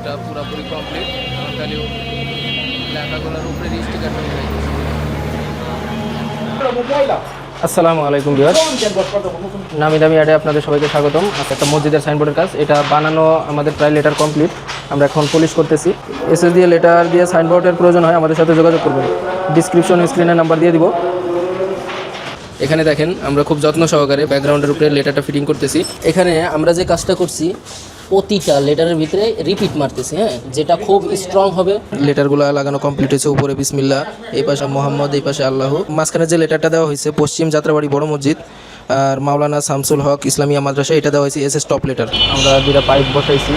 সাইনবোর্ডটা পুরোপুরি কমপ্লিট। এখন খালি লেখাগুলোর উপরে স্টিকারটা উঠে আসসালামু আলাইকুম ভিউয়ার্স, নামি দামি অ্যাডে আপনাদের সবাইকে স্বাগতম। একটা মসজিদের সাইনবোর্ডের কাজ, এটা বানানো আমাদের প্রায় লেটার কমপ্লিট। আমরা এখন পলিশ করতেছি। এসএস দিয়ে লেটার দিয়ে সাইনবোর্ডের প্রয়োজন হয় আমাদের সাথে যোগাযোগ করবেন। ডিসক্রিপশন স্ক্রিনে নাম্বার দিয়ে দিব। এখানে দেখেন আমরা খুব যত্ন সহকারে ব্যাকগ্রাউন্ডের উপরে লেটারটা ফিটিং করতেছি। এখানে আমরা যে কাজটা করছি প্রতিটা লেটারের ভিতরে রিপিট মারতেছি, হ্যাঁ, যেটা খুব স্ট্রং হবে। লেটারগুলো লাগানো কমপ্লিট হয়েছে। উপরে বিসমিল্লাহ, এই পাশে মোহাম্মদ, এই পাশে আল্লাহ। মাঝখানে যে লেটারটা দেওয়া হয়েছে পশ্চিম যাত্রাবাড়ি বড় মসজিদ আর মাওলানা শামসুল হক ইসলামিয়া মাদ্রাসা, এটা দেওয়া হয়েছে এসএস টপ লেটার। আমরা দুটা পাইপ বসাইছি।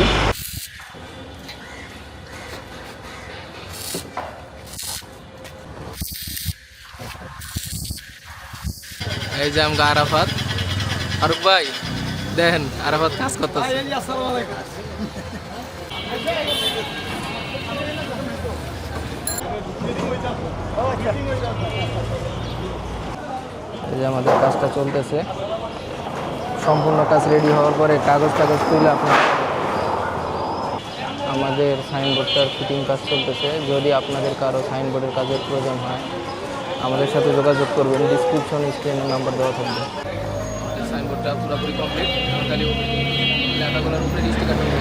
এই যে আমগা আরাফাত, ফারুক ভাই দেখেন আরাফাত কাজ করতেছে। এই যে আমাদের কাজটা চলতেছে। সম্পূর্ণ কাজ রেডি হওয়ার পরে কাগজ তুলে আপনার আমাদের সাইনবোর্ডটার ফিটিং কাজ চলতেছে। যদি আপনাদের কারো সাইনবোর্ডের কাজের প্রয়োজন হয় আমাদের সাথে যোগাযোগ করবেন। ডিসক্রিপশন স্ক্রিনে নাম্বার দেওয়া থাকবে। সাইনবোর্ডটা পুরোপুরি কমপ্লিট। খালি লেখাগুলোর উপরে স্টিকারটা উঠে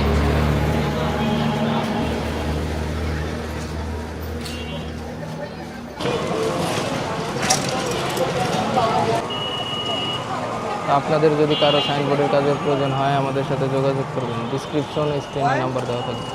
আপনাদের যদি কারো সাইনবোর্ডের কাজের প্রয়োজন হয় আমাদের সাথে যোগাযোগ করবেন। ডিসক্রিপশন স্ক্রিনে নাম্বার দেওয়া থাকবে।